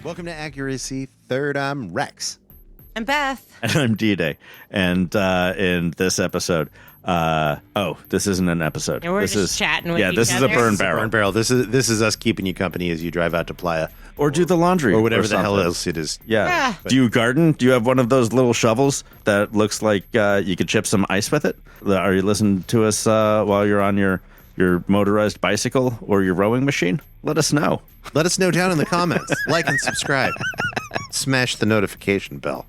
Welcome to Accuracy Third. I'm Rex. I'm Beth. And I'm D-Day. And in this episode, this isn't an episode. And we're this just is chatting with Yeah, each this other. is a burn barrel. Burn barrel. This is us keeping you company as you drive out to Playa. Or do the laundry. Or whatever the hell something. else it is. Yeah. Do you garden? Do you have one of those little shovels that looks like you could chip some ice with it? Are you listening to us while you're on your motorized bicycle or your rowing machine? Let us know. Let us know down in the comments. Like and subscribe. Smash the notification bell.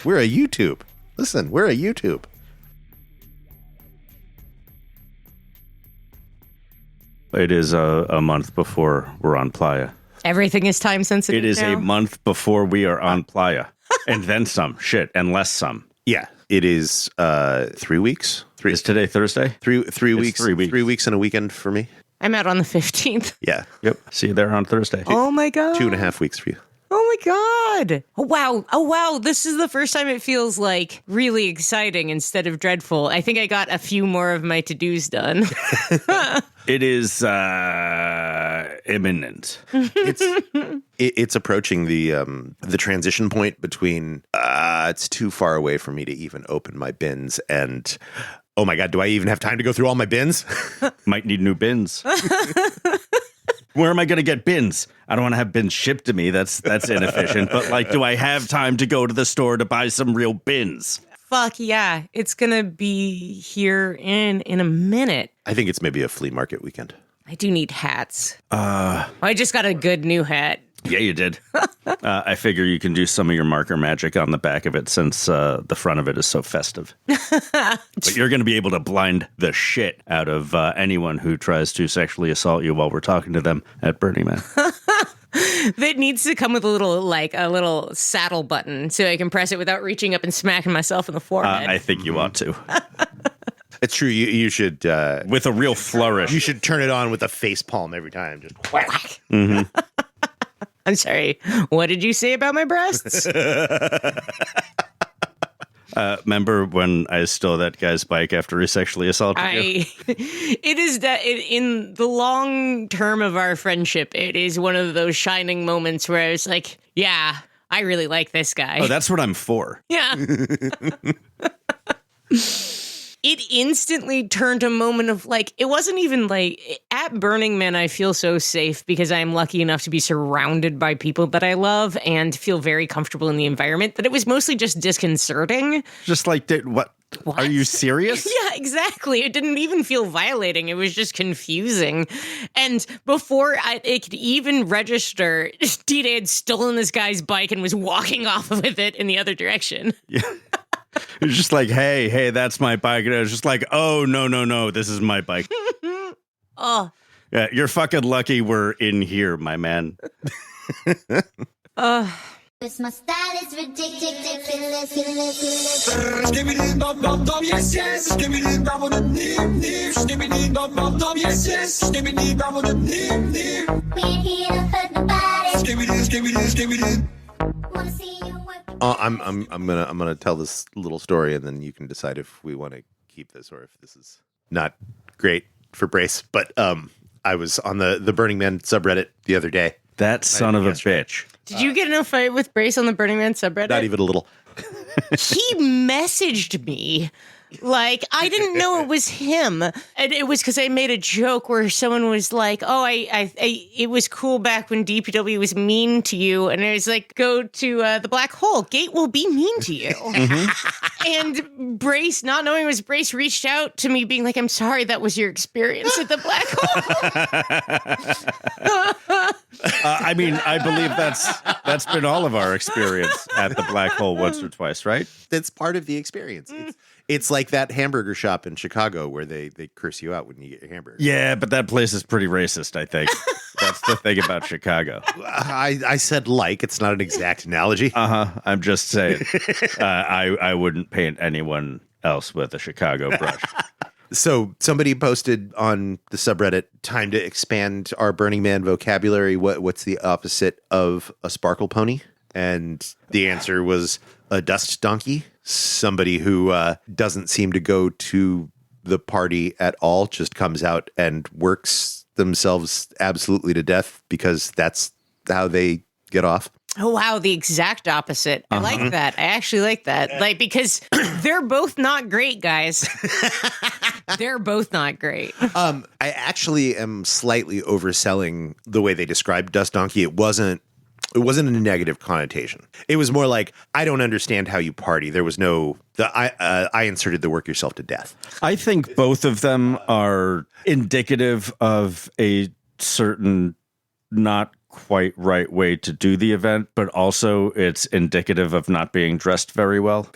We're a YouTube. Listen, we're a YouTube. It is a month before we're on Playa. Everything is time sensitive. It is now. a month before we are on Playa. And then some. Shit. And less some. Yeah. It is 3 weeks. Is today Thursday? Three weeks. 3 weeks. 3 weeks and a weekend for me. I'm out on the 15th. Yeah. Yep. See you there on Thursday. Oh my God. 2.5 weeks for you. Oh my God. Oh wow. This is the first time it feels like really exciting instead of dreadful. I think I got a few more of my to-dos done. It is imminent. It's approaching the transition point between it's too far away for me to even open my bins and oh my God, do I even have time to go through all my bins? Might need new bins. Where am I going to get bins? I don't want to have bins shipped to me. That's inefficient. But like, do I have time to go to the store to buy some real bins? Fuck yeah. It's going to be here in a minute. I think it's maybe a flea market weekend. I do need hats. I just got a good new hat. Yeah, you did. I figure you can do some of your marker magic on the back of it since the front of it is so festive. But you're going to be able to blind the shit out of anyone who tries to sexually assault you while we're talking to them at Burning Man. That needs to come with a little saddle button so I can press it without reaching up and smacking myself in the forehead. I think you ought to. It's true. You should With a real flourish. you should turn it on with a face palm every time. Just whack. Mm-hmm. I'm sorry. What did you say about my breasts? Remember when I stole that guy's bike after he sexually assaulted you? It is that in the long term of our friendship, it is one of those shining moments where I was like, yeah, I really like this guy. Oh, that's what I'm for. Yeah. It instantly turned a moment of like, it wasn't even like at Burning Man. I feel so safe because I'm lucky enough to be surrounded by people that I love and feel very comfortable in the environment that it was mostly just disconcerting. Just like, what? Are you serious? Yeah, exactly. It didn't even feel violating. It was just confusing. And before it could even register, D-Day had stolen this guy's bike and was walking off with it in the other direction. Yeah. It was just like, hey, that's my bike. And I was just like, oh, no, this is my bike. Oh. Yeah, you're fucking lucky we're in here, my man. This my style is ridiculous. Skibidi dum dum dum, yes yes. Skibidi dum dum dim dim. Skibidi dum dum dum, yes yes. Skibidi dum dum dim dim. We ain't here to hurt nobody. Skibidi. Wanna see you work. I'm gonna tell this little story and then you can decide if we want to keep this or if this is not great for Brace. But I was on the Burning Man subreddit the other day. That son of a bitch. Did you get in a fight with Brace on the Burning Man subreddit? Not even a little. He messaged me. Like, I didn't know it was him. And it was because I made a joke where someone was like, oh, it was cool back when DPW was mean to you. And I was like, go to the black hole. Gate will be mean to you. And Brace, not knowing it was Brace, reached out to me being like, I'm sorry that was your experience at the black hole. I mean, I believe that's been all of our experience at the black hole once or twice, right? That's part of the experience. It's like that hamburger shop in Chicago where they curse you out when you get your hamburger. Yeah, but that place is pretty racist, I think. That's the thing about Chicago. I said like, it's not an exact analogy. I'm just saying. I wouldn't paint anyone else with a Chicago brush. So somebody posted on the subreddit, time to expand our Burning Man vocabulary. What's the opposite of a sparkle pony? And the answer was a dust donkey. Somebody who doesn't seem to go to the party at all, just comes out and works themselves absolutely to death because that's how they get off. Oh, wow. The exact opposite. I like that. I actually like that. Like, because they're both not great, guys. They're both not great. I actually am slightly overselling the way they described Dust Donkey. It wasn't a negative connotation. It was more like, I don't understand how you party. There was no, I inserted the work yourself to death. I think both of them are indicative of a certain not quite right way to do the event, but also it's indicative of not being dressed very well.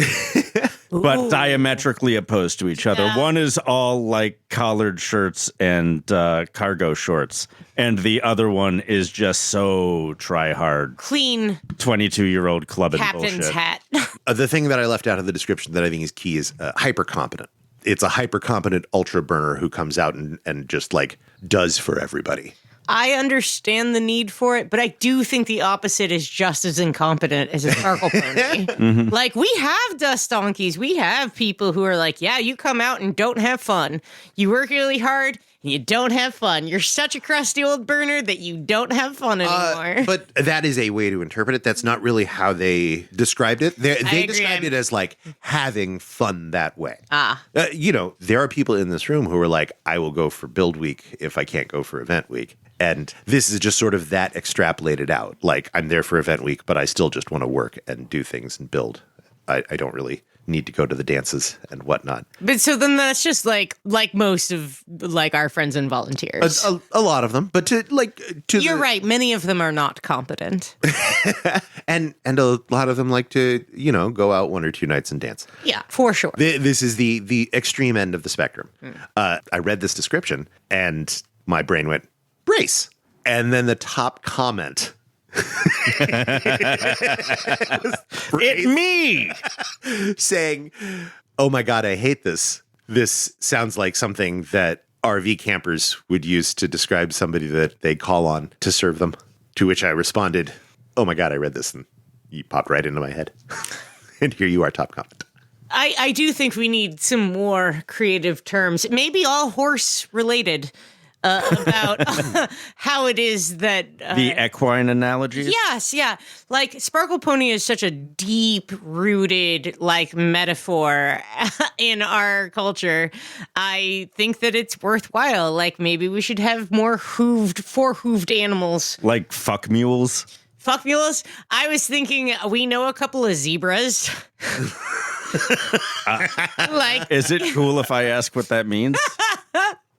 But diametrically opposed to each other. Yeah. One is all like collared shirts and cargo shorts, and the other one is just so try hard. Clean 22-year-old clubbing captain's bullshit. hat. The thing that I left out of the description that I think is key is hyper competent. It's a hyper competent ultra burner who comes out and just like does for everybody. I understand the need for it, but I do think the opposite is just as incompetent as a sparkle pony. Like, we have dust donkeys. We have people who are like, yeah, you come out and don't have fun. You work really hard and you don't have fun. You're such a crusty old burner that you don't have fun anymore. But that is a way to interpret it. That's not really how they described it. They agree. described it as like having fun that way. Ah. There are people in this room who are like, I will go for build week if I can't go for event week. And this is just sort of that extrapolated out. Like, I'm there for event week, but I still just want to work and do things and build. I don't really need to go to the dances and whatnot. But so then that's just like most of like our friends and volunteers. A lot of them, but You're right. Many of them are not competent. and a lot of them like to, go out 1 or 2 nights and dance. Yeah, for sure. This is the extreme end of the spectrum. I read this description and my brain went, brace. And then the top comment. It me! Saying, oh my God, I hate this. This sounds like something that RV campers would use to describe somebody that they call on to serve them. To which I responded, oh my God, I read this and you popped right into my head. And here you are, top comment. I do think we need some more creative terms, maybe all horse related, about how it is that The equine analogies? Yes, yeah. Like, Sparkle Pony is such a deep-rooted, like, metaphor in our culture. I think that it's worthwhile. Like, maybe we should have more four-hooved animals. Like fuck mules? Fuck mules? I was thinking we know a couple of zebras. Like, Is it cool if I ask what that means?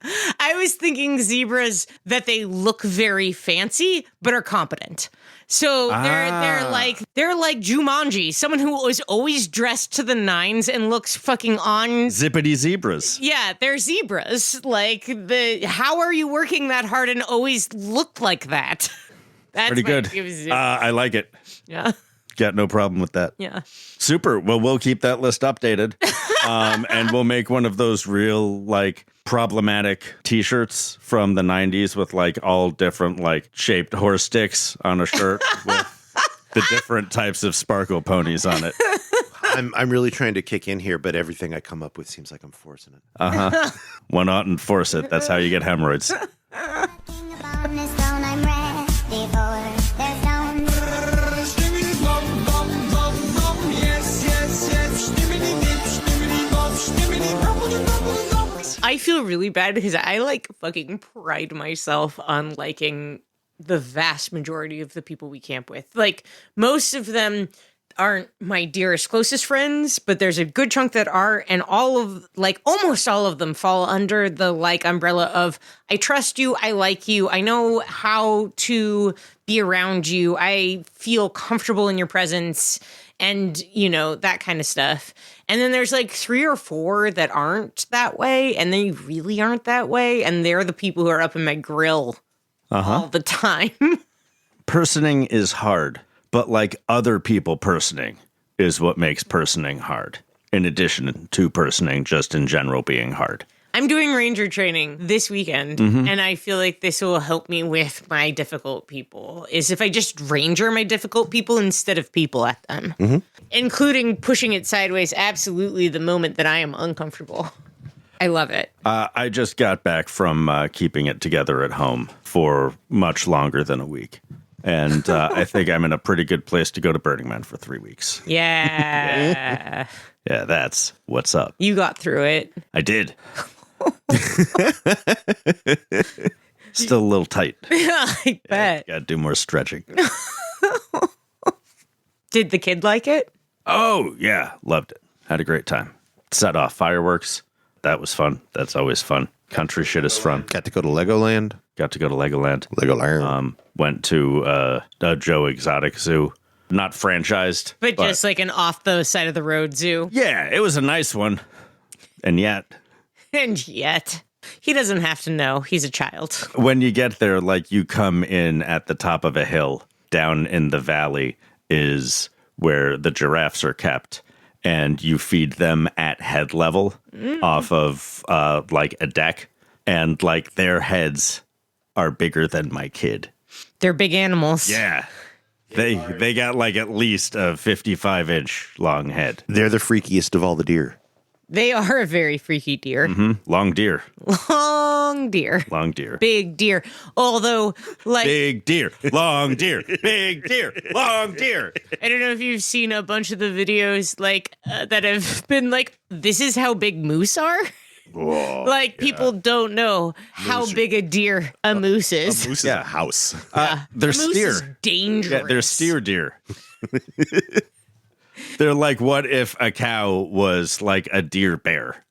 I was thinking zebras that they look very fancy but are competent. So they're like Jumanji, someone who is always dressed to the nines and looks fucking on. Zippity zebras. Yeah, they're zebras. Like, how are you working that hard and always look like that? That's Pretty good. I like it. Yeah. Got no problem with that. Yeah. Super. Well, we'll keep that list updated. And we'll make one of those real, like, problematic t-shirts from the 90s with, like, all different, like, shaped horse sticks on a shirt with the different types of sparkle ponies on it. I'm really trying to kick in here, but everything I come up with seems like I'm forcing it. Uh-huh. Why not enforce it? That's how you get hemorrhoids. I feel really bad because I like fucking pride myself on liking the vast majority of the people we camp with. Like, most of them aren't my dearest, closest friends, but there's a good chunk that are, and almost all of them fall under the like umbrella of I trust you, I like you, I know how to be around you, I feel comfortable in your presence, and that kind of stuff. And then there's like 3 or 4 that aren't that way, and they really aren't that way, and they're the people who are up in my grill all the time. Personing is hard, but like other people personing is what makes personing hard, in addition to personing just in general being hard. I'm doing ranger training this weekend, and I feel like this will help me with my difficult people, is if I just ranger my difficult people instead of people at them, including pushing it sideways absolutely the moment that I am uncomfortable. I love it. I just got back from keeping it together at home for much longer than a week. And I think I'm in a pretty good place to go to Burning Man for 3 weeks. Yeah. Yeah, that's what's up. You got through it. I did. Still a little tight. I bet. Got to do more stretching. Did the kid like it? Oh, yeah. Loved it. Had a great time. Set off fireworks. That was fun. That's always fun. Country shit is fun. Got to go to Legoland. Got to go to Legoland. Legoland. Went to a Joe Exotic Zoo. Not franchised. But just like an off the side of the road zoo. Yeah, it was a nice one. And yet, And yet, he doesn't have to know. He's a child. when you get there, like you come in at the top of a hill, down in the valley is where the giraffes are kept. And you feed them at head level off of like a deck. And like their heads are bigger than my kid. They're big animals. Yeah. They got like at least a 55-inch long head. They're the freakiest of all the deer. They are a very freaky deer. Long deer. Long deer. Long deer. Big deer. Although, like, Big deer. Long deer. Big deer. Long deer. I don't know if you've seen a bunch of the videos like that have been like, this is how big moose are. Whoa. Like, people don't know how big a deer a moose is. Moose is a house. They're Moose steer. is dangerous. Yeah, they're steer deer. They're like, what if a cow was like a deer bear?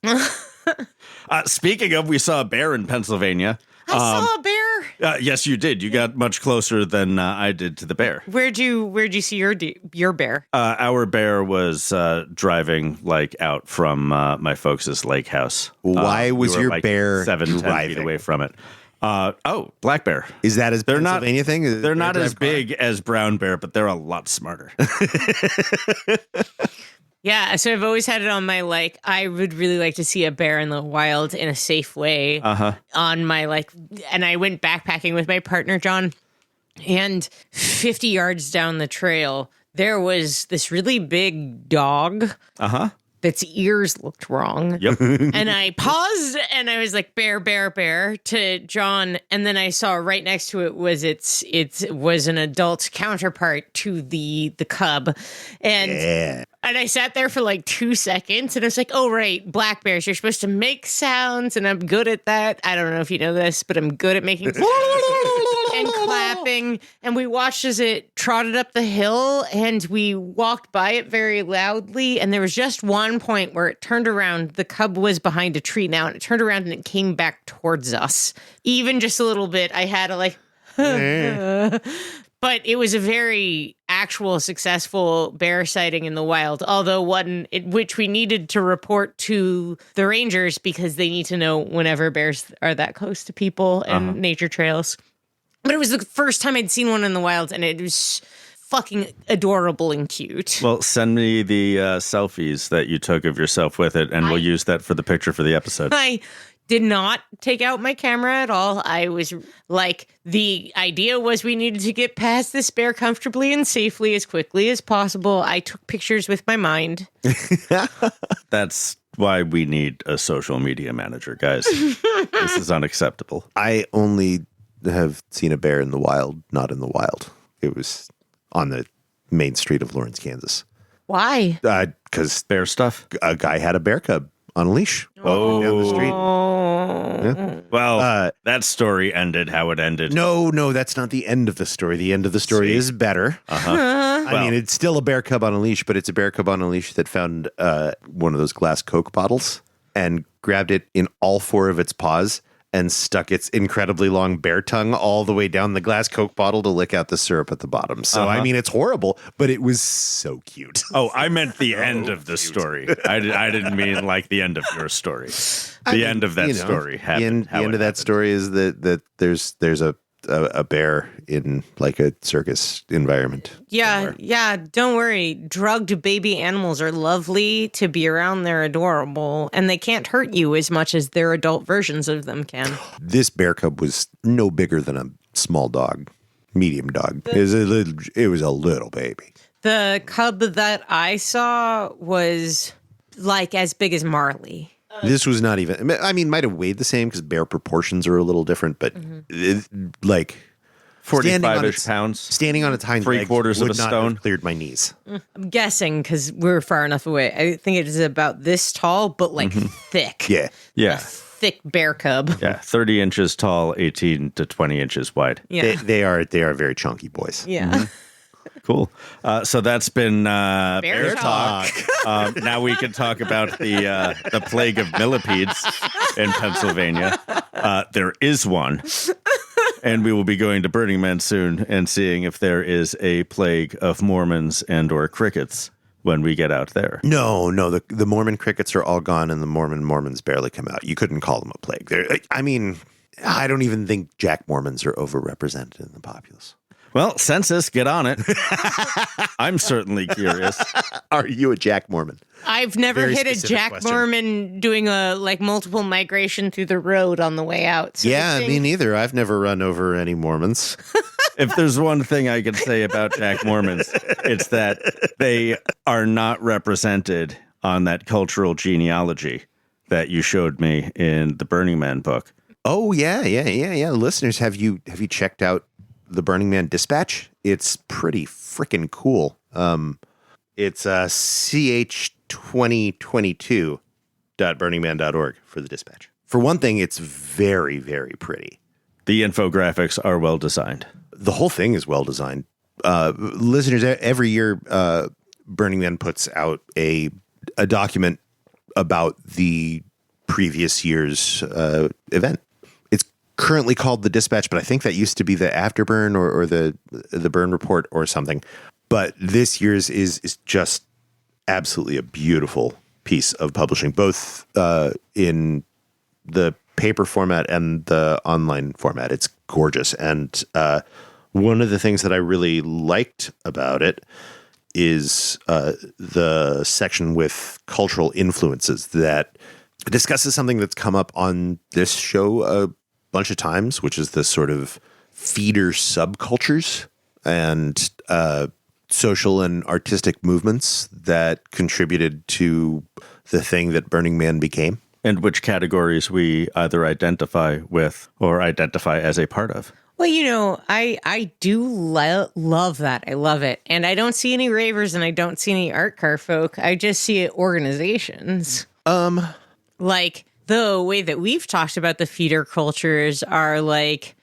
Speaking of, we saw a bear in Pennsylvania. I saw a bear. Yes, you did. You got much closer than I did to the bear. Where'd you see your bear? Our bear was driving like out from my folks' lake house. Why was we were, your like, bear 7-10 feet driving? away from it? Black bear. Is that as They're not- Pennsylvania thing? They're not as big as brown bear, but they're a lot smarter. Yeah, so I've always had it on my, like, I would really like to see a bear in the wild in a safe way on my, like, and I went backpacking with my partner, John, and 50 yards down the trail, there was this really big dog. Its ears looked wrong. Yep. And I paused and I was like, bear, bear, bear to John. And then I saw right next to it was it was an adult counterpart to the cub. And and I sat there for like 2 seconds and I was like, oh, right, black bears, you're supposed to make sounds. And I'm good at that. I don't know if you know this, but I'm good at making and clapping. And we watched as it trotted up the hill and we walked by it very loudly. And there was just one point where it turned around. The cub was behind a tree now and it turned around and it came back towards us. Even just a little bit. I had to like, but it was a very actual successful bear sighting in the wild, although one which we needed to report to the rangers because they need to know whenever bears are that close to people and nature trails. But it was the first time I'd seen one in the wild, and it was fucking adorable and cute. Well, send me the selfies that you took of yourself with it, and we'll use that for the picture for the episode. I did not take out my camera at all. I was like, the idea was we needed to get past this bear comfortably and safely as quickly as possible. I took pictures with my mind. That's why we need a social media manager, guys. This is unacceptable. I only have seen a bear in the wild, not in the wild. It was on the main street of Lawrence, Kansas. Why? Because Bear stuff? a guy had a bear cub on a leash. Oh. Down the street. Oh. Well, that story ended how it ended. No, that's not the end of the story. The end of the story is better. I mean, it's still a bear cub on a leash, but it's a bear cub on a leash that found one of those glass Coke bottles and grabbed it in all four of its paws and stuck its incredibly long bear tongue all the way down the glass Coke bottle to lick out the syrup at the bottom. So, I mean, it's horrible, but it was so cute. Oh, I meant the end of the story. I didn't mean like the end of your story. The end of that story happened. The end of that story is that there's a bear in like a circus environment. Yeah, don't worry. Drugged baby animals are lovely to be around. They're adorable, and they can't hurt you as much as their adult versions of them can. This bear cub was no bigger than a small dog, medium dog. It was a little baby. The cub that I saw was like as big as Marley. This was not even, I mean, might have weighed the same because bear proportions are a little different, but like 45-ish pounds. Standing on its hind Three legs quarters of would a not stone. have cleared my knees. I'm guessing because we're far enough away. I think it is about this tall, but like thick. Yeah. Yeah. Thick bear cub. Yeah. 30 inches tall, 18 to 20 inches wide. Yeah. They are very chunky boys. Yeah. Cool. So that's been Bear talk. Now we can talk about the plague of millipedes in Pennsylvania. There is one. And we will be going to Burning Man soon and seeing if there is a plague of Mormons and or crickets when we get out there. No, the Mormon crickets are all gone, and the Mormons barely come out. You couldn't call them a plague. I don't even think Jack Mormons are overrepresented in the populace. Well, census, get on it. I'm certainly curious. Are you a Jack Mormon? I've never Very hit a specific Jack question. Mormon doing a multiple migration through the road on the way out. So Yeah, I think- me neither. I've never run over any Mormons. If there's one thing I can say about Jack Mormons, it's that they are not represented on that cultural genealogy that you showed me in the Burning Man book. Oh yeah. Listeners, have you checked out the Burning Man Dispatch? It's pretty freaking cool. It's ch2022.burningman.org for the Dispatch. For one thing, it's very, very pretty. The infographics are well designed. The whole thing is well designed. Listeners, every year, Burning Man puts out a document about the previous year's event. It's currently called the Dispatch, but I think that used to be the Afterburn or the Burn Report or something. But this year's is just absolutely a beautiful piece of publishing, both in the paper format and the online format. It's gorgeous. And one of the things that I really liked about it is the section with cultural influences that discusses something that's come up on this show a bunch of times, which is the sort of feeder subcultures and social and artistic movements that contributed to the thing that Burning Man became. And which categories we either identify with or identify as a part of. Well, I do love that. I love it. And I don't see any ravers and I don't see any art car folk. I just see organizations. Like the way that we've talked about the feeder cultures are like,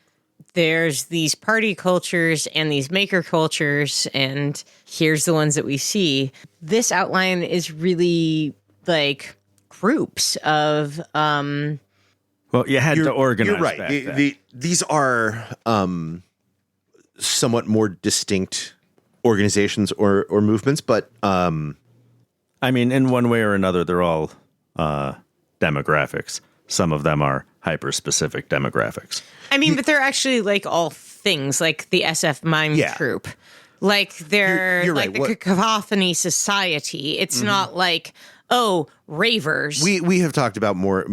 there's these party cultures and these maker cultures, and here's the ones that we see. This outline is really like groups of Well, you had to organize. You're right. Back then. These are somewhat more distinct organizations or movements, but I mean, in one way or another, they're all demographics. Some of them are hyper-specific demographics. I mean, but they're actually like all things, like the SF Mime Troupe. Like they're You're like right. the Cacophony Society. It's not like, oh, ravers. we have talked about more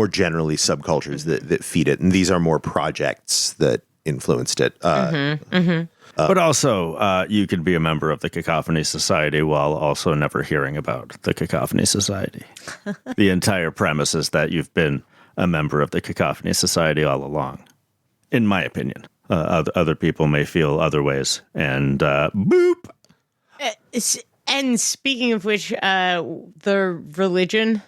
generally subcultures that feed it, and these are more projects that influenced it. But also, you can be a member of the Cacophony Society while also never hearing about the Cacophony Society. The entire premise is that you've been a member of the Cacophony Society all along, in my opinion. Other people may feel other ways, and boop. And speaking of which, the religion,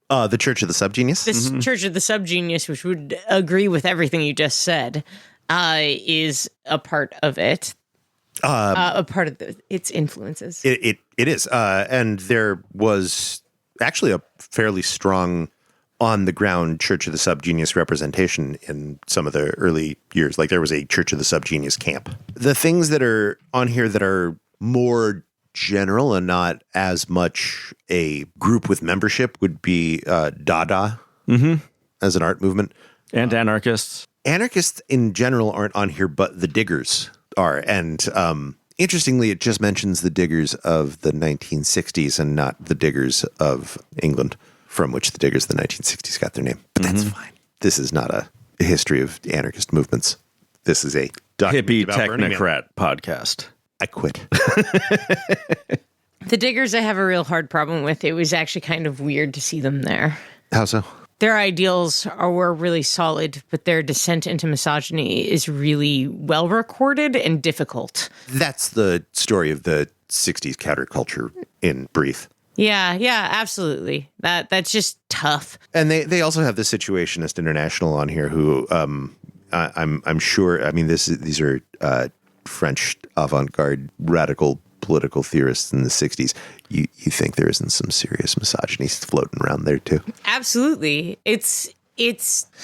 The Church of the Subgenius. this Church of the Subgenius, which would agree with everything you just said, is a part of it. A part of its influences. It is, and there was actually a fairly strong on-the-ground Church of the Subgenius representation in some of the early years. Like there was a Church of the Subgenius camp. The things that are on here that are more general and not as much a group with membership would be Dada as an art movement. And anarchists. Anarchists in general aren't on here, but the Diggers are. And interestingly, it just mentions the Diggers of the 1960s and not the Diggers of England, from which the Diggers of the 1960s got their name. But that's fine. This is not a history of anarchist movements. This is a document Hippie about Burning Man. technocrat podcast. I quit. The Diggers I have a real hard problem with. It was actually kind of weird to see them there. How so? their ideals were really solid, but their descent into misogyny is really well recorded and difficult. That's the story of the 60s counterculture in brief. Yeah, absolutely. That's just tough. And they also have the Situationist International on here, who I'm sure. I mean, these are French avant-garde radical political theorists in the 60s. You think there isn't some serious misogyny floating around there too? Absolutely. It's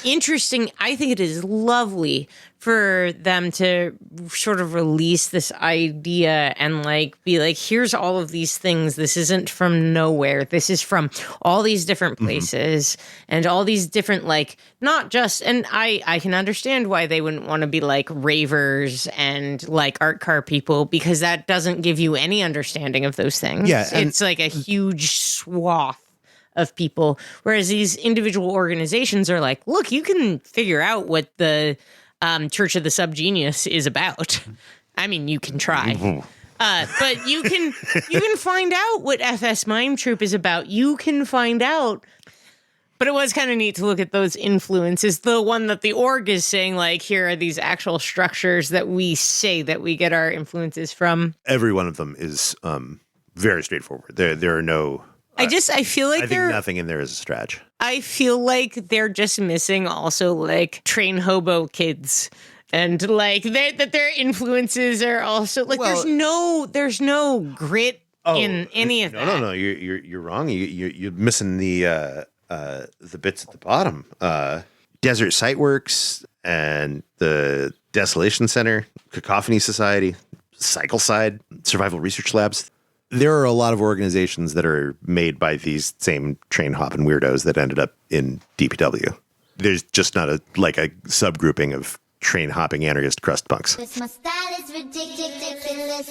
interesting. I think it is lovely for them to sort of release this idea and like be like, here's all of these things. This isn't from nowhere. This is from all these different places and all these different, like, not just, and I can understand why they wouldn't want to be like ravers and like art car people, because that doesn't give you any understanding of those things. Yeah, and- it's like a huge swath of people, whereas these individual organizations are like, look, you can figure out what the Church of the Subgenius is about. I mean, you can try, but you can find out what FS Mime Troupe is about. You can find out. But it was kind of neat to look at those influences. The one that the org is saying, like, here are these actual structures that we say that we get our influences from. Every one of them is very straightforward. There are no. I feel like I think nothing in there is a stretch. I feel like they're just missing also like train hobo kids, and like that their influences are also like there's no grit in any of that. No. You're wrong. You're missing the bits at the bottom. Desert Site Works and the Desolation Center, Cacophony Society, Cycle Side, Survival Research Labs. There are a lot of organizations that are made by these same train hopping weirdos that ended up in DPW. There's just not a subgrouping of train hopping anarchist crust punks. My style is ridiculous.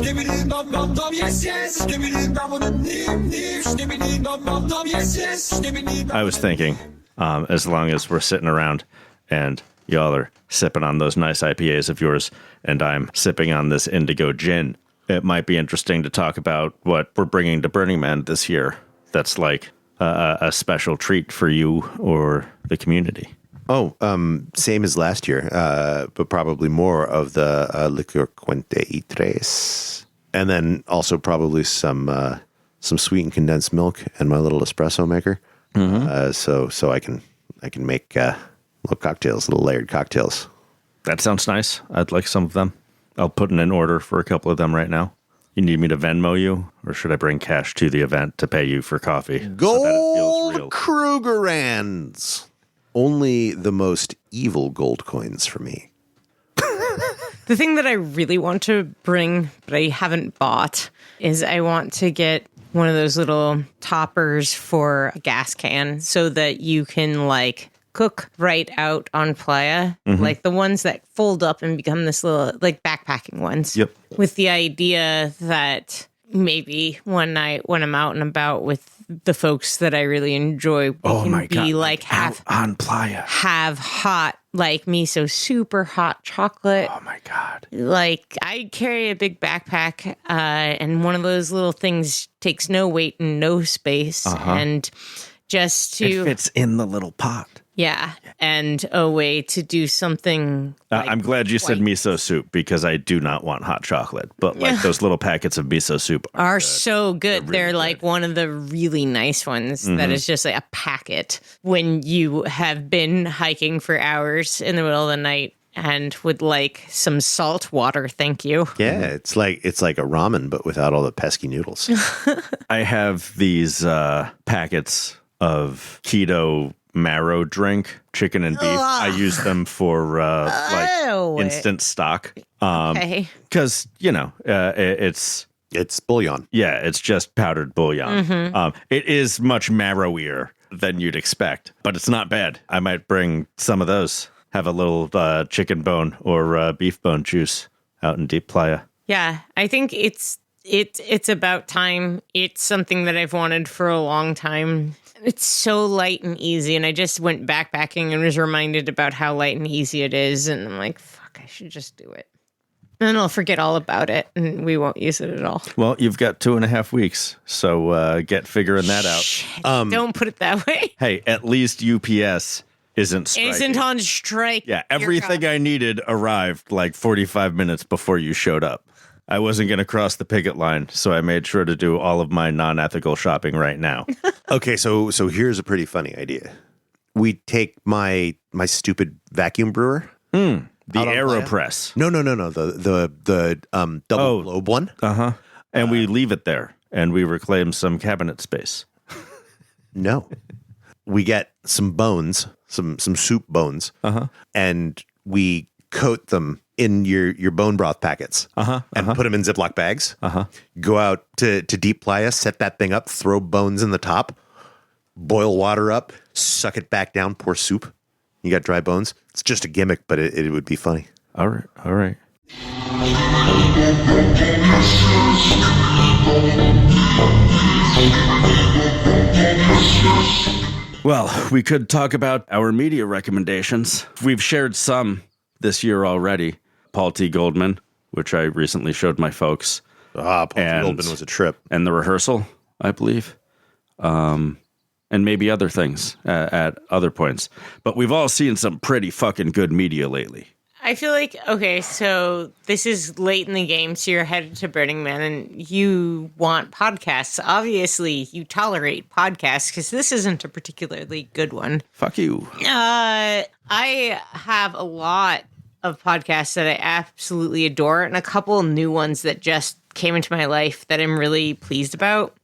Skibidi bum bum dum, yes yes. Skibidi bum bum nim nim. Skibidi bum bum dum, yes yes. Skibidi. I was thinking, as long as we're sitting around and y'all are sipping on those nice IPAs of yours and I'm sipping on this indigo gin, it might be interesting to talk about what we're bringing to Burning Man this year. That's like a special treat for you or the community. Oh, same as last year, but probably more of the Licor Quente y Tres. And then also probably some sweetened condensed milk and my little espresso maker. So I can make little cocktails, little layered cocktails. That sounds nice. I'd like some of them. I'll put in an order for a couple of them right now. You need me to Venmo you, or should I bring cash to the event to pay you for coffee? Gold Krugerrands. Only the most evil gold coins for me. The thing that I really want to bring, but I haven't bought, is I want to get one of those little toppers for a gas can so that you can like cook right out on playa, like the ones that fold up and become this little like backpacking ones. Yep. With the idea that maybe one night when I'm out and about with the folks that I really enjoy, we can be like out on playa. Have hot like miso super hot chocolate. Oh my God. Like I carry a big backpack and one of those little things takes no weight and no space and just to It fits in the little pot. Yeah, and a way to do something. Like I'm glad you said miso soup because I do not want hot chocolate. But like those little packets of miso soup are so good. They're really like good. one of the really nice ones that is just like a packet when you have been hiking for hours in the middle of the night and would like some salt water. Thank you. Yeah, it's like a ramen, but without all the pesky noodles. I have these packets of keto marrow drink, chicken and beef. I use them for like instant stock. Okay. Because, it's bouillon. Yeah, it's just powdered bouillon. It is much marrowier than you'd expect, but it's not bad. I might bring some of those. Have a little chicken bone or beef bone juice out in deep playa. Yeah, I think it's about time. It's something that I've wanted for a long time. It's so light and easy, and I just went backpacking and was reminded about how light and easy it is, and I'm like, fuck, I should just do it. Then I'll forget all about it and we won't use it at all. Well, you've got 2.5 weeks, so get figuring that out. Shit, don't put it that way. Hey, at least UPS isn't striking. Isn't on strike. Yeah, everything I needed arrived like 45 minutes before you showed up. I wasn't going to cross the picket line, so I made sure to do all of my non-ethical shopping right now. Okay, so here's a pretty funny idea. We take my stupid vacuum brewer. The Out on AeroPress. No. The double globe one. Uh-huh. And we leave it there, and we reclaim some cabinet space. No. We get some bones, some soup bones, and we coat them in your bone broth packets and put them in Ziploc bags. Go out to Deep Playa, set that thing up, throw bones in the top, boil water up, suck it back down, pour soup. You got dry bones. It's just a gimmick, but it would be funny. All right. Well, we could talk about our media recommendations. We've shared some this year already. Paul T. Goldman, which I recently showed my folks. Paul T. Goldman was a trip. And The Rehearsal, I believe. And maybe other things at other points. But we've all seen some pretty fucking good media lately. I feel like, okay, so this is late in the game, so you're headed to Burning Man and you want podcasts. Obviously, you tolerate podcasts because this isn't a particularly good one. Fuck you. I have a lot of podcasts that I absolutely adore and a couple new ones that just came into my life that I'm really pleased about.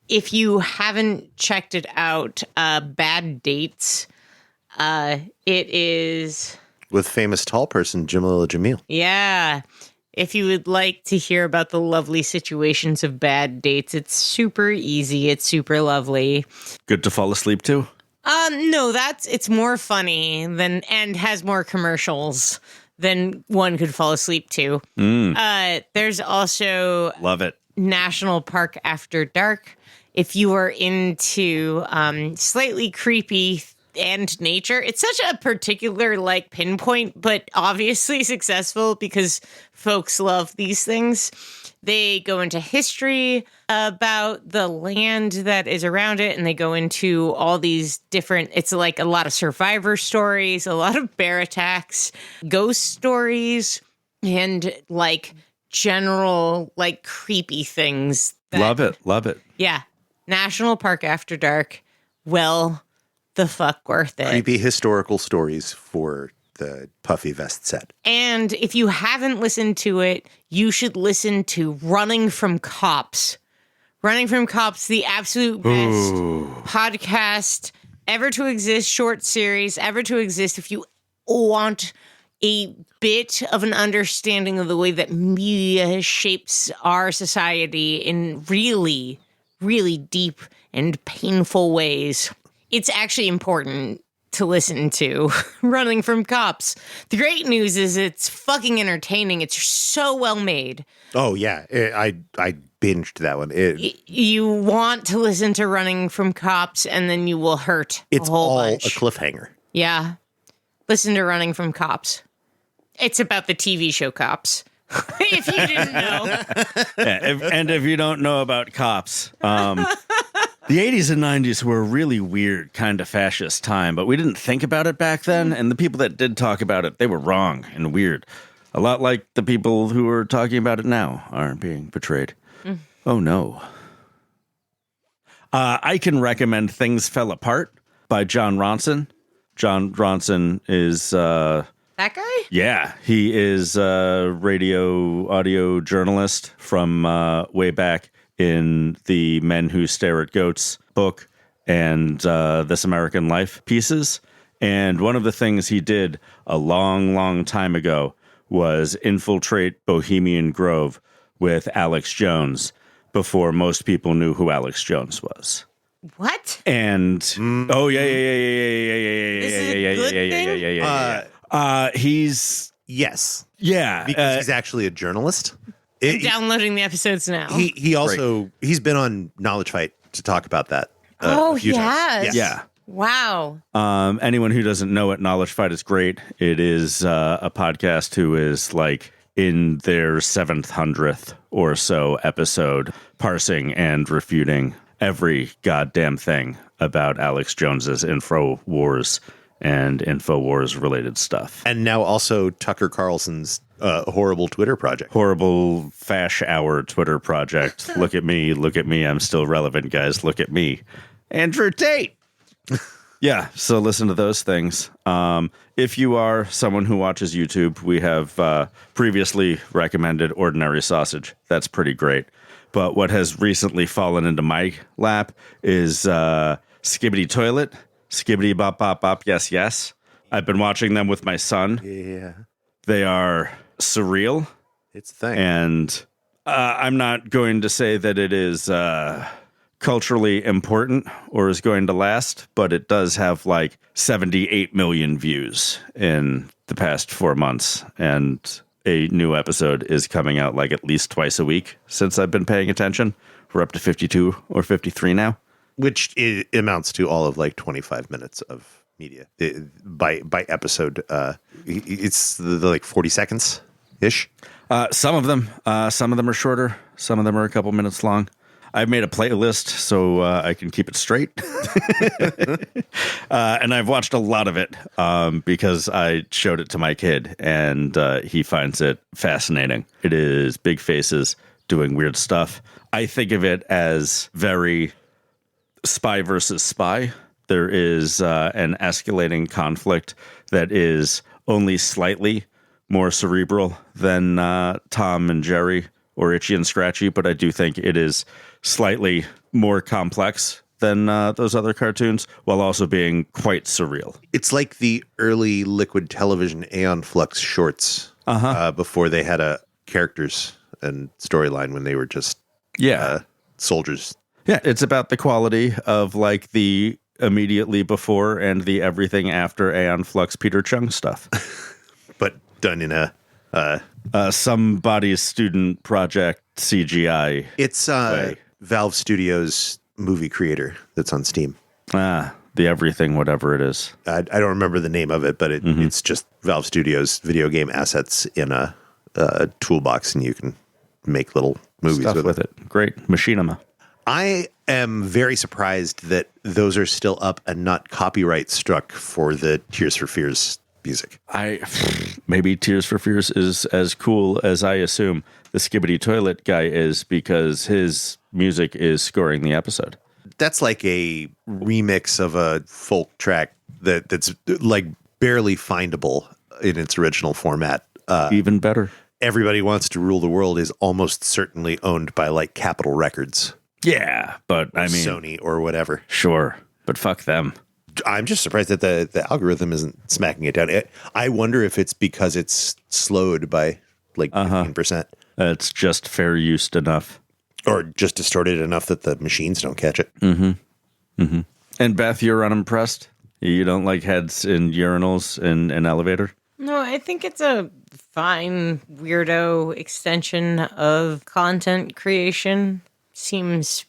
If you haven't checked it out, Bad Dates, it is... With famous tall person, Jamil. Yeah. If you would like to hear about the lovely situations of bad dates, it's super easy. It's super lovely. Good to fall asleep to? No, it's more funny and has more commercials than one could fall asleep to. There's also Love it. National Park After Dark. If you are into slightly creepy and nature, it's such a particular pinpoint, but obviously successful because folks love these things. They go into history about the land that is around it, and they go into all these different, it's like a lot of survivor stories, a lot of bear attacks, ghost stories, and general creepy things. Love it. Yeah. National Park After Dark. Well, the fuck worth it. Creepy historical stories for the puffy vest set. And if you haven't listened to it, you should listen to Running from Cops. Running from Cops, the absolute best podcast ever to exist, short series ever to exist. If you want a bit of an understanding of the way that media shapes our society in really, really deep and painful ways, it's actually important to listen to. Running from Cops. The great news is it's fucking entertaining. It's so well made. Oh, yeah. I binged that one. You want to listen to Running from Cops, and then you will hurt It's a whole all bunch. a cliffhanger. Yeah. Listen to Running from Cops. It's about the TV show Cops. If you didn't know. Yeah, if you don't know about Cops, the 80s and 90s were a really weird kind of fascist time, but we didn't think about it back then, and the people that did talk about it, they were wrong and weird. A lot like the people who are talking about it now are being portrayed. Oh, no. I can recommend Things Fell Apart by John Ronson. John Ronson is... That guy? Yeah, he is a radio audio journalist from way back in the Men Who Stare at Goats book and This American Life pieces. And one of the things he did a long, long time ago was infiltrate Bohemian Grove with Alex Jones before most people knew who Alex Jones was. What? And oh yeah. This is a good thing? He's Yes. yeah Because he's actually a journalist. I'm downloading the episodes now. He also, he's been on Knowledge Fight to talk about that. Oh, a few times. yes. yeah. Wow. Anyone who doesn't know it, Knowledge Fight is great. It is a podcast who is in their 700th or so episode, parsing and refuting every goddamn thing about Alex Jones's InfoWars and InfoWars-related stuff. And now also Tucker Carlson's horrible Twitter project. Horrible Fash Hour Twitter project. Look at me, I'm still relevant, guys. Look at me. Andrew Tate! Yeah, so listen to those things. If you are someone who watches YouTube, we have previously recommended Ordinary Sausage. That's pretty great. But what has recently fallen into my lap is Skibidi Toilet, Skibidi Bop Bop Bop Yes Yes. I've been watching them with my son. Yeah. They are surreal. It's a thing. And I'm not going to say that it is culturally important or is going to last, but it does have like 78 million views in the past 4 months. And a new episode is coming out like at least twice a week since I've been paying attention. We're up to 52 or 53 now. Which amounts to all of like 25 minutes of media by episode. It's like 40 seconds ish. Some of them are shorter. Some of them are a couple minutes long. I've made a playlist so I can keep it straight. And I've watched a lot of it because I showed it to my kid and he finds it fascinating. It is big faces doing weird stuff. I think of it as very spy versus spy. There is an escalating conflict that is only slightly more cerebral than Tom and Jerry or Itchy and Scratchy, but I do think it is slightly more complex than those other cartoons, while also being quite surreal. It's like the early Liquid Television Aeon Flux shorts before they had a characters and storyline when they were just soldiers. Yeah, it's about the quality of like the immediately before and the everything after Aeon Flux Peter Chung stuff. But done in a somebody's student project CGI. It's Valve Studios movie creator that's on Steam. The everything, whatever it is. I don't remember the name of it, but it's just Valve Studios video game assets in a toolbox, and you can make little movies Stuff with it. Great. Machinima. I am very surprised that those are still up and not copyright struck for the Tears for Fears music. Maybe Tears for Fears is as cool as I assume the Skibidi Toilet guy is because his music is scoring the episode. That's like a remix of a folk track that's like barely findable in its original format. Even better. Everybody Wants to Rule the World is almost certainly owned by like Capitol Records. Yeah, but I mean Sony or whatever. Sure, but fuck them. I'm just surprised that the algorithm isn't smacking it down. I wonder if it's because it's slowed by like 15%. It's just fair used enough. Or just distorted enough that the machines don't catch it. And Beth, you're unimpressed? You don't like heads in urinals in an elevator? No, I think it's a fine weirdo extension of content creation. Seems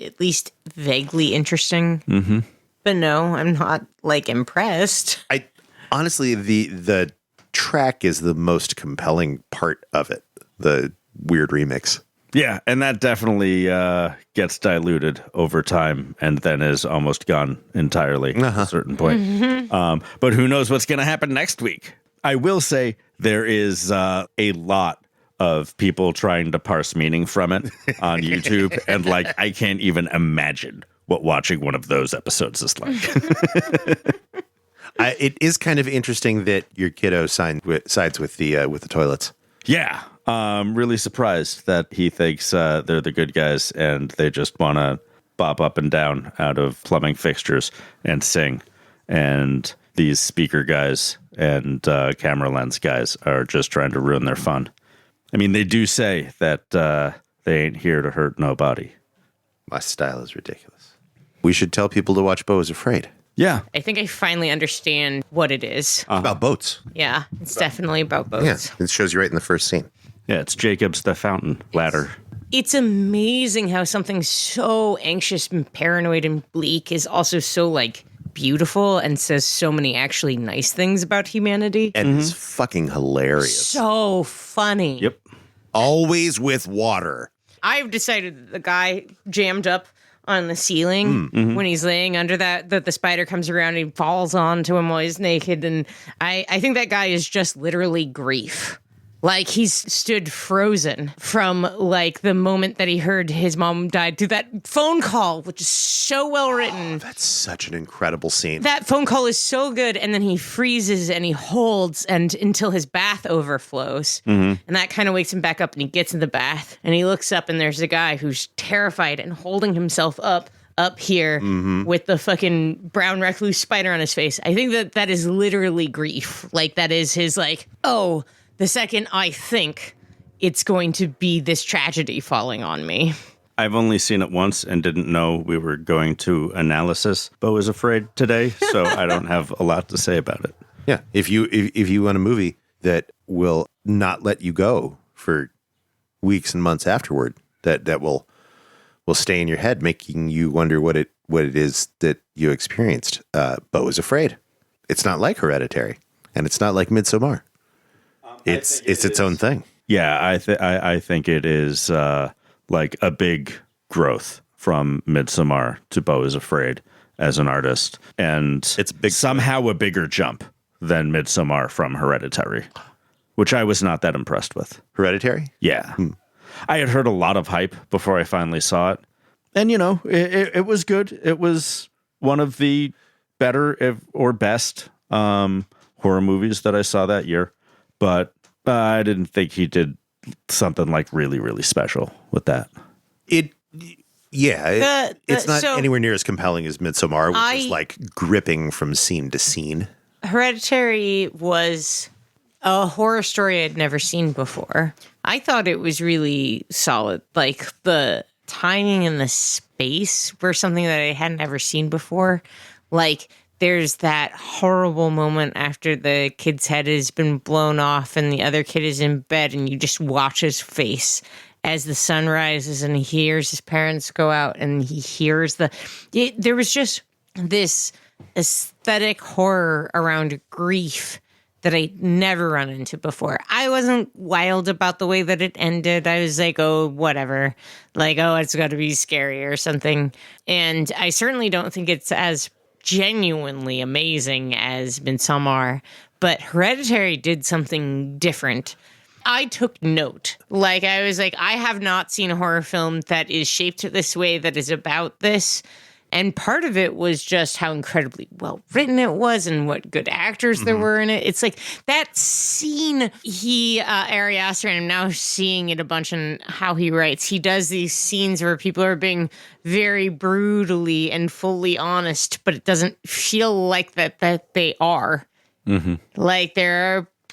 at least vaguely interesting. Mm-hmm. But no, I'm not like impressed. I honestly, the track is the most compelling part of it. The weird remix. Yeah, and that definitely gets diluted over time and then is almost gone entirely at a certain point. But who knows what's going to happen next week? I will say there is a lot of people trying to parse meaning from it on YouTube. And like, I can't even imagine what watching one of those episodes is like. It is kind of interesting that your kiddo sides with the toilets. Yeah. I'm really surprised that he thinks they're the good guys and they just want to bop up and down out of plumbing fixtures and sing. And these speaker guys and camera lens guys are just trying to ruin their fun. I mean, they do say that they ain't here to hurt nobody. My style is ridiculous. We should tell people to watch Beau is Afraid. Yeah. I think I finally understand what it is. It's about boats. Yeah, it's definitely about boats. Yeah, it shows you right in the first scene. Yeah, it's Jacob's the fountain ladder. It's amazing how something so anxious and paranoid and bleak is also so like beautiful and says so many actually nice things about humanity. And it's fucking hilarious. So funny. Yep. Always with water. I've decided that the guy jammed up on the ceiling when he's laying under that the spider comes around and he falls onto him while he's naked. And I think that guy is just literally grief. Like, he's stood frozen from, like, the moment that he heard his mom died through that phone call, which is so well written. That's such an incredible scene. That phone call is so good, and then he freezes and he holds and until his bath overflows. And that kind of wakes him back up, and he gets in the bath, and he looks up, and there's a guy who's terrified and holding himself up here with the fucking brown recluse spider on his face. I think that is literally grief. Like, that is his, like, oh, the second I think it's going to be this tragedy falling on me. I've only seen it once and didn't know we were going to analysis. Beau is afraid today, so I don't have a lot to say about it. Yeah. If you want a movie that will not let you go for weeks and months afterward, that will stay in your head, making you wonder what it is that you experienced. Beau is Afraid. It's not like Hereditary, and it's not like Midsommar. It's its own thing. Yeah, I think it is like a big growth from Midsommar to Beau is Afraid as an artist, and It's big. somehow a bigger jump than Midsommar from Hereditary, which I was not that impressed with. Hereditary? Yeah, I had heard a lot of hype before I finally saw it, and it was good. It was one of the better or best horror movies that I saw that year. But I didn't think he did something like really, really special with that. It's not so- anywhere near as compelling as Midsommar, which is like gripping from scene to scene. Hereditary was a horror story I'd never seen before. I thought it was really solid. Like, the timing and the space were something that I hadn't ever seen before. Like, there's that horrible moment after the kid's head has been blown off and the other kid is in bed, and you just watch his face as the sun rises and he hears his parents go out and he hears there was just this aesthetic horror around grief that I'd never run into before. I wasn't wild about the way that it ended. I was like, oh, whatever. Like, oh, it's got to be scary or something. And I certainly don't think it's as genuinely amazing as Midsommar, but Hereditary did something different. I took note. Like, I was like, I have not seen a horror film that is shaped this way, that is about this. And part of it was just how incredibly well written it was and what good actors there were in it. It's like that scene, Ari Aster, and I'm now seeing it a bunch in how he writes. He does these scenes where people are being very brutally and fully honest, but it doesn't feel like that they are. Like,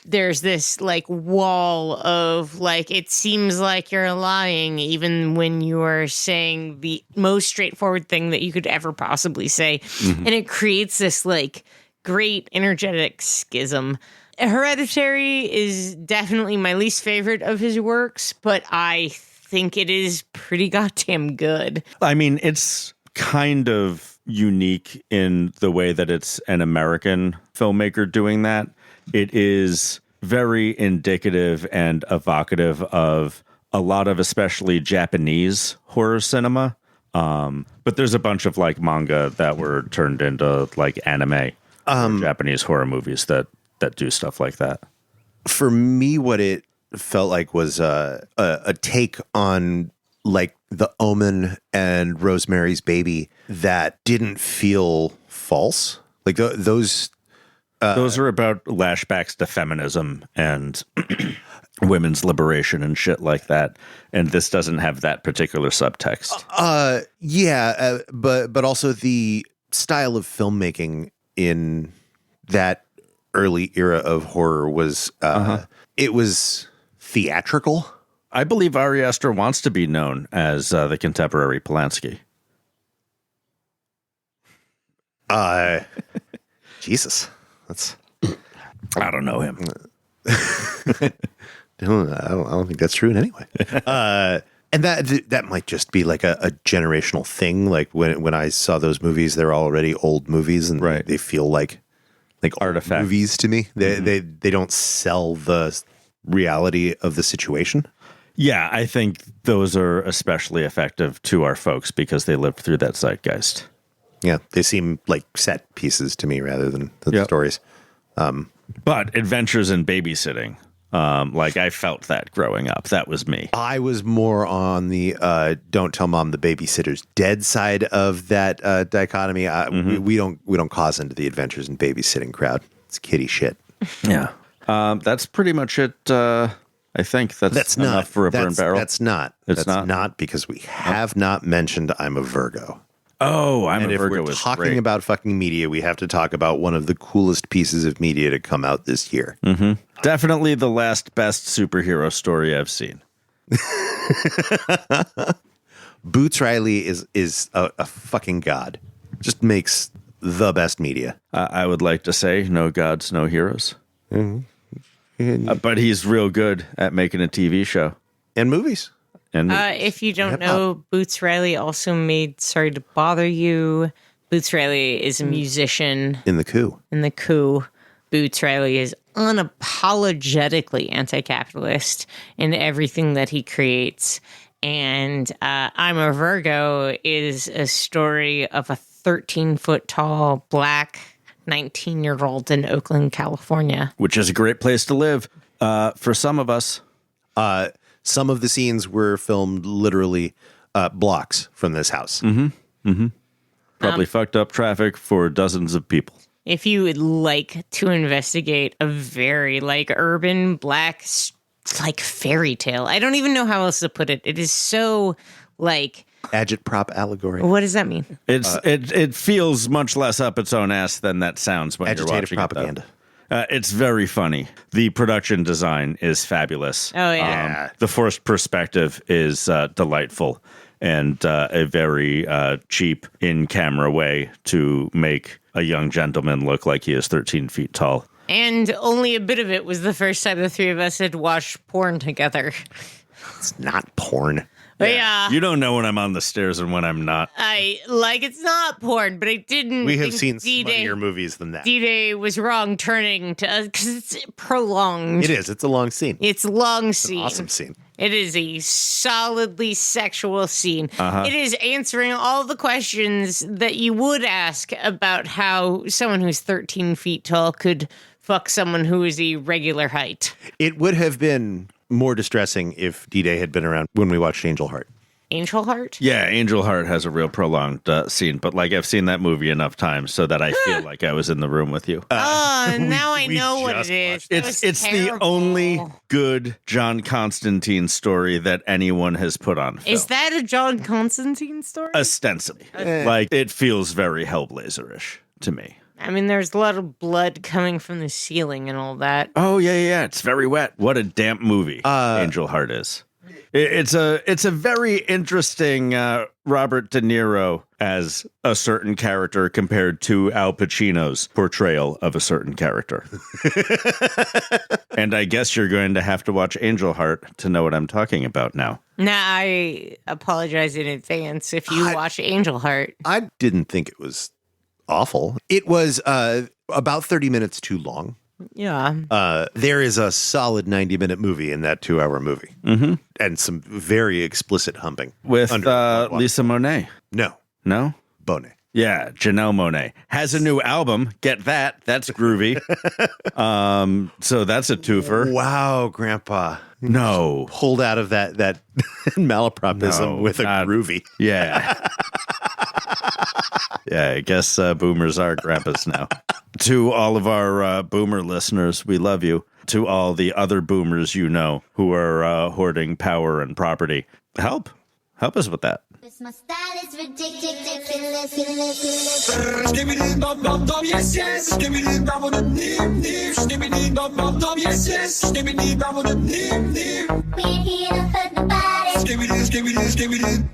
there's this like wall of like, it seems like you're lying even when you are saying the most straightforward thing that you could ever possibly say. And it creates this like great energetic schism. Hereditary is definitely my least favorite of his works, but I think it is pretty goddamn good. I mean, it's kind of unique in the way that it's an American filmmaker doing that. It is very indicative and evocative of a lot of especially Japanese horror cinema. But there's a bunch of like manga that were turned into like anime, Japanese horror movies that do stuff like that. For me, what it felt like was a take on like The Omen and Rosemary's Baby that didn't feel false. Like those are about lashbacks to feminism and women's liberation and shit like that. And this doesn't have that particular subtext. But also the style of filmmaking in that early era of horror was it was theatrical. I believe Ari Aster wants to be known as the contemporary Polanski. Jesus. I don't know him. I don't think that's true in any way. And that might just be like a generational thing. Like when I saw those movies, they're already old movies, and Right. they feel like Artifacts. movies to me. They don't sell the reality of the situation. Yeah, I think those are especially effective to our folks because they lived through that zeitgeist. Yeah, they seem like set pieces to me rather than Yep. stories. But adventures in babysitting, like I felt that growing up. That was me. I was more on the don't tell mom the babysitter's dead side of that dichotomy. We don't cause into the adventures in babysitting crowd. It's kitty shit. Yeah. That's pretty much it. I think that's enough not for a burn barrel. That's not. It's that's not? because we have not mentioned I'm a Virgo. Oh, And a if Virgo we're was talking great. about fucking media, we have to talk about one of the coolest pieces of media to come out this year. Definitely the last best superhero story I've seen. Boots Riley is a fucking god. Just makes the best media. I would like to say no gods, no heroes. But he's real good at making a TV show. And movies. And If you don't Hip-hop. know, Boots Riley also made Sorry to Bother You. Boots Riley is a musician In the Coup. in the Coup. Boots Riley is unapologetically anti-capitalist in everything that he creates. And I'm a Virgo is a story of a 13-foot tall black 19-year-old in Oakland, California. which is a great place to live for some of us. Some of the scenes were filmed literally blocks from this house. Probably fucked up traffic for dozens of people. If you would like to investigate a very urban black fairy tale, I don't even know how else to put it. It is so Agitprop allegory. what does that mean? It feels much less up its own ass than that sounds when you're Agitative watching propaganda. it. Though. It's very funny. The production design is fabulous. Oh, yeah. The forced perspective is delightful and a very cheap in-camera way to make a young gentleman look like he is 13 feet tall. And only a bit of it was the first time the three of us had watched porn together. It's not porn. But yeah, You don't know when I'm on the stairs and when I'm not. it's not porn, but I didn't. We have think seen D-Day, smuttier movies than that. D-Day was wrong turning to us because it's prolonged. It is. It's a long scene. It's long scene. Awesome scene. It is a solidly sexual scene. It is answering all the questions that you would ask about how someone who's 13 feet tall could fuck someone who is a regular height. It would have been more distressing if D-Day had been around when we watched Angel Heart. Angel Heart? Yeah, Angel Heart has a real prolonged scene, but I've seen that movie enough times so that I feel like I was in the room with you. Now I we know what just it is. watched That was It's the terrible. only good John Constantine story that anyone has put on film. Is that a John Constantine story? Ostensibly. It feels very Hellblazer-ish to me. I mean, there's a lot of blood coming from the ceiling and all that. Oh, yeah. It's very wet. What a damp movie Angel Heart is. It's a very interesting Robert De Niro as a certain character compared to Al Pacino's portrayal of a certain character. And I guess you're going to have to watch Angel Heart to know what I'm talking about now. Now, I apologize in advance if you watch Angel Heart. I didn't think it was awful. It was about 30 minutes too long. Yeah. There is a solid 90-minute movie in that 2-hour movie. Mm-hmm. And some very explicit humping. With Under- Lisa Monae. No, No? Bonet. Yeah, Janelle Monae has a new album. Get that. That's groovy. So that's a twofer. Wow, Grandpa. No. Pulled out of that malapropism No, with a not- groovy. Yeah. Yeah, I guess boomers are grandpas now. To all of our boomer listeners, we love you. To all the other boomers you know who are hoarding power and property, help us with that. My style is ridiculous. Skibidi bop bop bop, yes yes. Skibidi bop with a nip nip. Skibidi bop bop bop, yes yes. Skibidi bop with a nip nip. We ain't here to hurt nobody. Skibidi.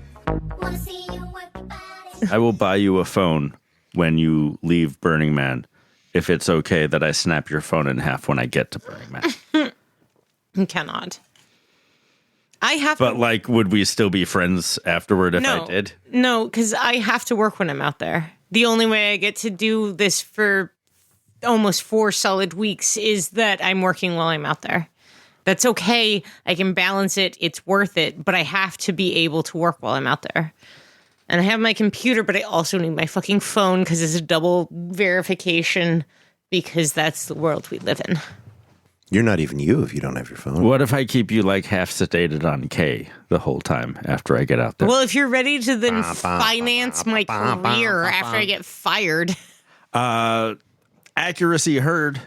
Wanna see you work your body. I will buy you a phone when you leave Burning Man if it's okay that I snap your phone in half when I get to Burning Man. You cannot. I have But, to. like, would we still be friends afterward if I did? No, because I have to work when I'm out there. The only way I get to do this for almost 4 solid weeks is that I'm working while I'm out there. That's okay. I can balance it. It's worth it. But I have to be able to work while I'm out there. And I have my computer, but I also need my fucking phone because it's a double verification because that's the world we live in. You're not even you if you don't have your phone. What if I keep you, like, half sedated on K the whole time after I get out there? Well, if you're ready to then finance my career after I get fired. Accuracy heard.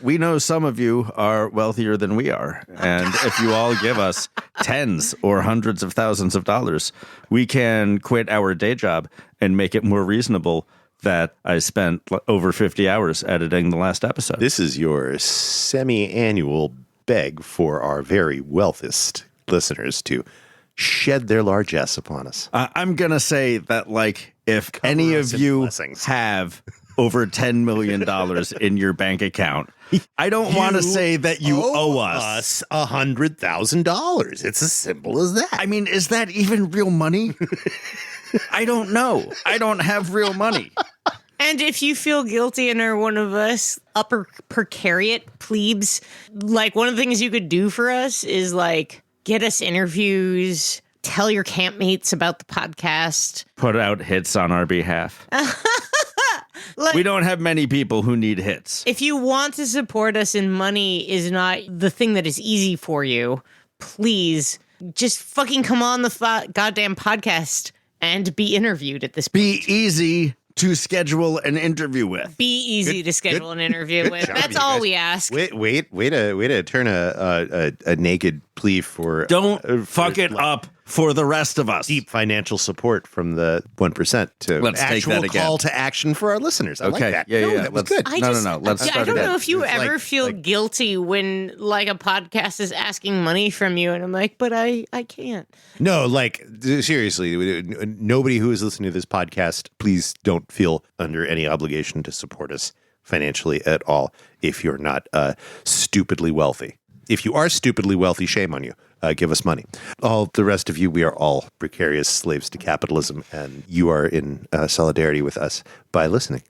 We know some of you are wealthier than we are. And if you all give us tens or hundreds of thousands of dollars, we can quit our day job and make it more reasonable that I spent over 50 hours editing the last episode. This is your semi-annual beg for our very wealthiest listeners to shed their largesse upon us. I'm going to say that, like, if any us of in you blessings. have over $10 million in your bank account, I don't want to say that you owe us. $100,000. It's as simple as that. I mean, is that even real money? I don't know. I don't have real money. And if you feel guilty and are one of us upper precariat plebes, like one of the things you could do for us is like get us interviews, tell your campmates about the podcast. Put out hits on our behalf. Like, We don't have many people who need hits. if you want to support us and money is not the thing that is easy for you, please just fucking come on the goddamn podcast and be interviewed at this point. Be easy to schedule an interview with. Be easy to schedule an interview with. job, That's you all guys. we ask. Way to turn a naked plea for Don't fuck for it up for the rest of us. deep financial support from the 1% to Let's take actual that again. call to action for our listeners. I like Okay. that. Yeah, No, yeah. that was Let's- good. No. Let's I start don't again. know if you It's ever like- feel guilty when like a podcast is asking money from you, and I'm like, but I can't. No, like seriously, nobody who is listening to this podcast, please don't feel under any obligation to support us financially at all if you're not stupidly wealthy. If you are stupidly wealthy, shame on you. Give us money. All the rest of you, we are all precarious slaves to capitalism, and you are in solidarity with us by listening.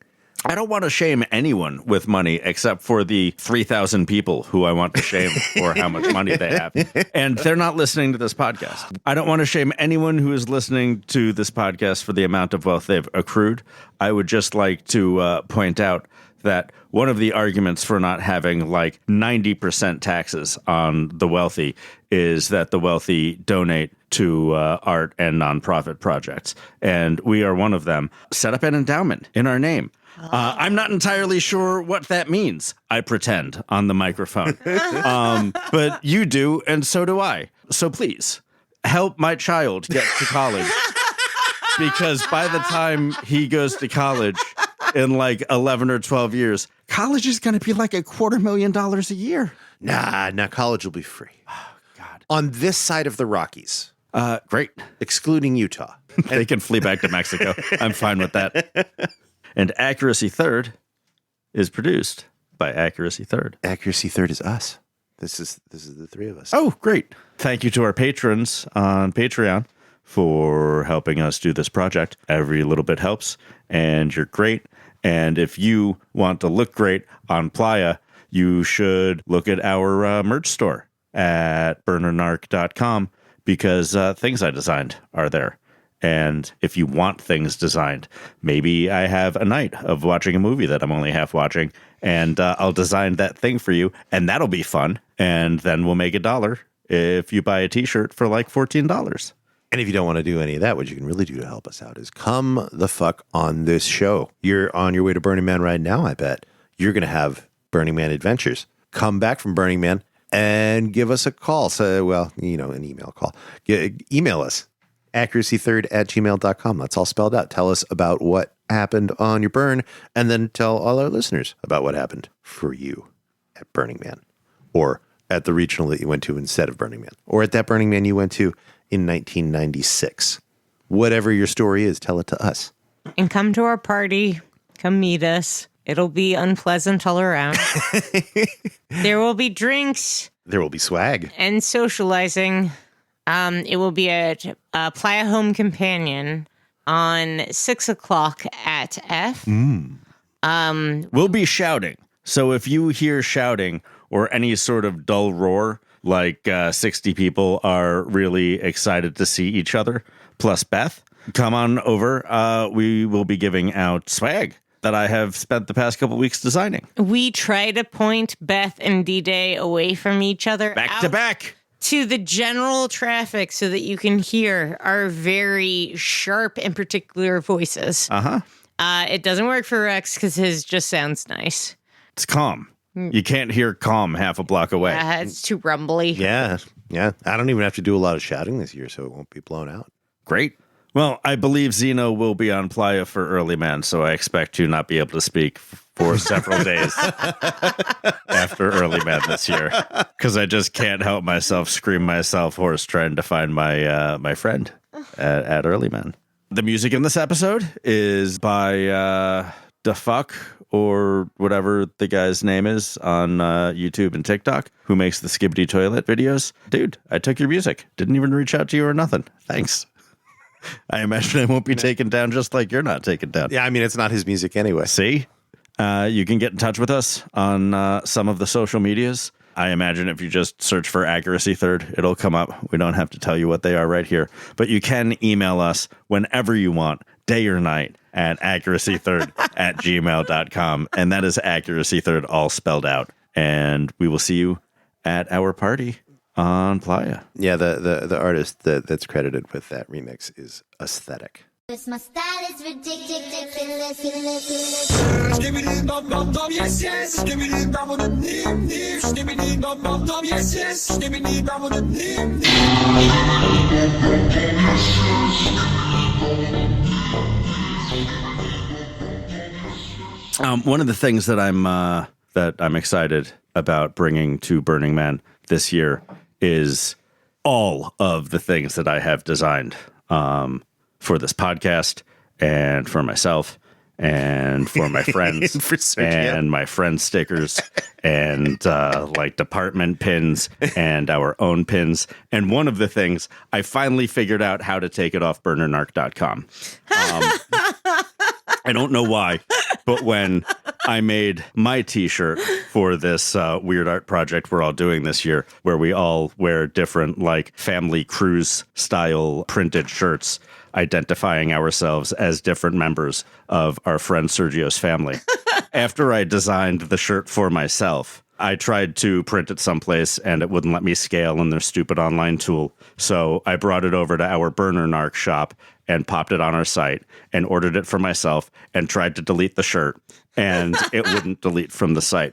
I don't want to shame anyone with money except for the 3,000 people who I want to shame for how much money they have. And they're not listening to this podcast. I don't want to shame anyone who is listening to this podcast for the amount of wealth they've accrued. I would just like to point out that one of the arguments for not having like 90% taxes on the wealthy is that the wealthy donate to art and nonprofit projects. And we are one of them. Set up an endowment in our name. I'm not entirely sure what that means. I pretend on the microphone. But you do, and so do I. So please, help my child get to college. Because by the time he goes to college in like 11 or 12 years, college is going to be like $250,000 a year. Nah, college will be free. Oh, God. On this side of the Rockies, Great. excluding Utah. They can flee back to Mexico. I'm fine with that. And Accuracy Third is produced by Accuracy Third. Accuracy Third is us. This is the three of us. Oh, great. Thank you to our patrons on Patreon for helping us do this project. Every little bit helps, and you're great. And if you want to look great on Playa, you should look at our merch store at burnernarc.com because things I designed are there. And if you want things designed, maybe I have a night of watching a movie that I'm only half watching, and I'll design that thing for you, and that'll be fun. And then we'll make $1 if you buy a t-shirt for like $14. And if you don't want to do any of that, what you can really do to help us out is come the fuck on this show. You're on your way to Burning Man right now, I bet. You're going to have Burning Man adventures. Come back from Burning Man and give us a call. So, well, you know, an email call. Email us. accuracy3rd@gmail.com. That's all spelled out. Tell us about what happened on your burn, and then tell all our listeners about what happened for you at Burning Man, or at the regional that you went to instead of Burning Man, or at that Burning Man you went to in 1996. Whatever your story is, tell it to us. And come to our party. Come meet us. It'll be unpleasant all around. There will be drinks There will be swag. and socializing. It will be at Playa Home Companion on 6 o'clock at F. We'll be shouting. So if you hear shouting or any sort of dull roar, like 60 people are really excited to see each other, plus Beth, come on over. We will be giving out swag that I have spent the past couple weeks designing. We try to point Beth and D-Day away from each other. Back to back. To the general traffic so that you can hear our very sharp and particular voices. It doesn't work for Rex because his just sounds nice. It's calm. You can't hear calm half a block away. It's too rumbly. Yeah. I don't even have to do a lot of shouting this year, so it won't be blown out. Great. Well, I believe Zeno will be on Playa for Early Man, so I expect to not be able to speak for several days after Early Man this year, because I just can't help myself scream myself hoarse trying to find my friend at Early Man. The music in this episode is by Da Fuck, or whatever the guy's name is on YouTube and TikTok, who makes the Skibidi toilet videos. Dude, I took your music. Didn't even reach out to you or nothing. Thanks. I imagine I won't be taken down just like you're not taken down. Yeah, I mean, it's not his music anyway. See? You can get in touch with us on some of the social medias. I imagine if you just search for Accuracy Third, it'll come up. We don't have to tell you what they are right here. But you can email us whenever you want, day or night, at accuracythird@gmail.com. And that is Accuracy Third all spelled out. And we will see you at our party on Playa. Yeah, the artist that's credited with that remix is Aesthetic. My style is ridiculous. Skibidi bop bop dop, yes yes. Skibidi bop bop nim nim. Skibidi bop bop dop, yes yes. Skibidi bop bop nim nim. One of the things that I'm excited about bringing to Burning Man this year is all of the things that I have designed for this podcast and for myself and for my friends For Sergio. and my friend stickers and like department pins and our own pins. And one of the things, I finally figured out how to take it off burnernarc.com. I don't know why, but when I made my t-shirt for this weird art project we're all doing this year, where we all wear different like family cruise style printed shirts, identifying ourselves as different members of our friend Sergio's family. After I designed the shirt for myself, I tried to print it someplace and it wouldn't let me scale in their stupid online tool. So I brought it over to our Burner Narc shop and popped it on our site and ordered it for myself and tried to delete the shirt and it wouldn't delete from the site.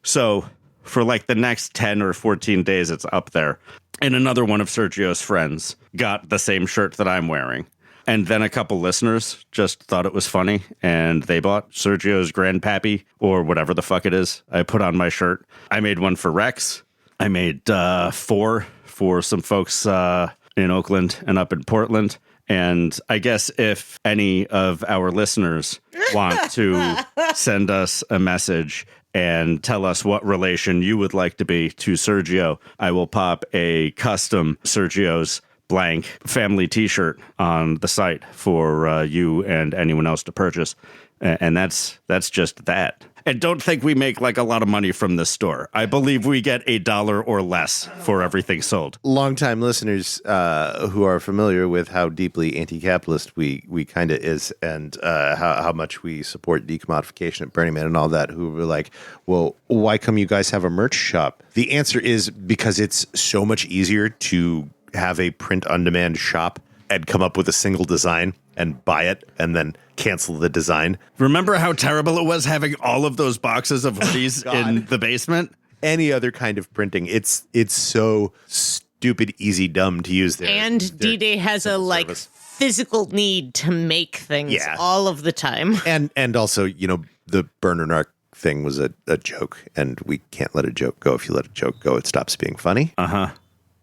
So for like the next 10 or 14 days, it's up there. And another one of Sergio's friends got the same shirt that I'm wearing. And then a couple listeners just thought it was funny, and they bought Sergio's grandpappy, or whatever the fuck it is, I put on my shirt. I made one for Rex. I made 4 for some folks in Oakland and up in Portland. And I guess if any of our listeners want to send us a message and tell us what relation you would like to be to Sergio, I will pop a custom Sergio's blank family t-shirt on the site for you and anyone else to purchase. And that's just that. And don't think we make like a lot of money from this store. I believe we get $1 or less for everything sold. Longtime listeners who are familiar with how deeply anti-capitalist we kind of is, and how much we support decommodification at Burning Man and all that, who were like, well, why come you guys have a merch shop? The answer is because it's so much easier to have a print-on-demand shop and come up with a single design and buy it and then cancel the design. Remember how terrible it was having all of those boxes of hoodies in the basement? Any other kind of printing, it's so stupid, easy, dumb to use there. And D-Day has a like physical need to make things all of the time. And also, you know, the Burner Narc thing was a joke, and we can't let a joke go. If you let a joke go, it stops being funny.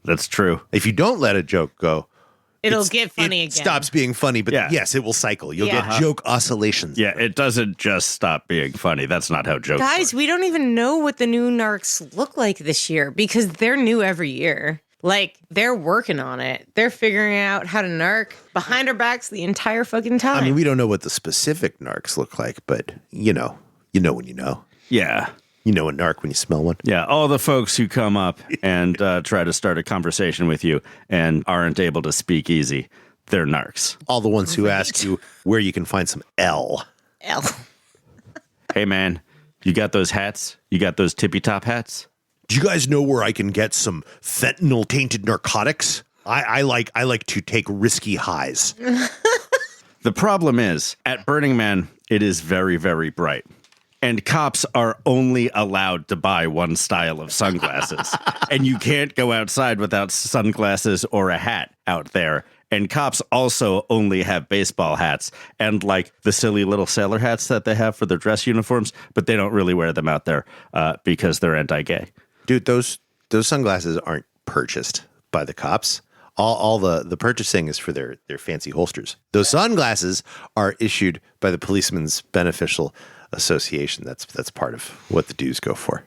That's true. If you don't let a joke go, It'll get funny it again. stops being funny, but Yeah. yes, it will cycle. You'll Yeah. get joke oscillations. Yeah, it doesn't just stop being funny. That's not how jokes Guys, work. we don't even know what the new narcs look like this year because they're new every year. Like, they're working on it. They're figuring out how to narc behind our backs the entire fucking time. I mean, we don't know what the specific narcs look like, but you know when you know. Yeah. You know a narc when you smell one. Yeah, all the folks who come up and try to start a conversation with you and aren't able to speak easy, they're narcs. All the ones who ask you where you can find some L. Hey, man, you got those hats? You got those tippy-top hats? Do you guys know where I can get some fentanyl-tainted narcotics? I like to take risky highs. The problem is, at Burning Man, it is very, very bright. And cops are only allowed to buy one style of sunglasses. And you can't go outside without sunglasses or a hat out there. And cops also only have baseball hats and like the silly little sailor hats that they have for their dress uniforms, but they don't really wear them out there because they're anti-gay. Dude, those sunglasses aren't purchased by the cops. All the purchasing is for their fancy holsters. Those sunglasses are issued by the Policeman's Beneficial Association. That's part of what the dues go for.